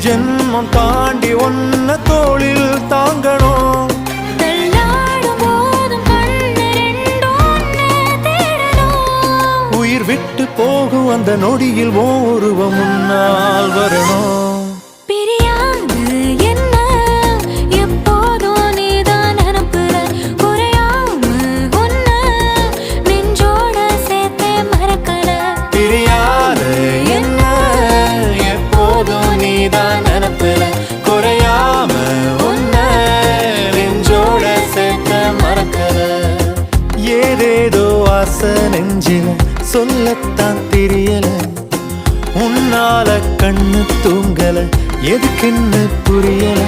ஜென்மம் தாண்டி ஒன்ன தோளில் தாங்கணும். உயிர் விட்டு போகும் அந்த நொடியில் ஓருவம் முன்னால் வரணும். ஏதேதோ ஆசை நெஞ்சில சொல்லத்தான் தெரியல. உன்னால கண்ணு தூங்கல, எதுக்குன்னு புரியல.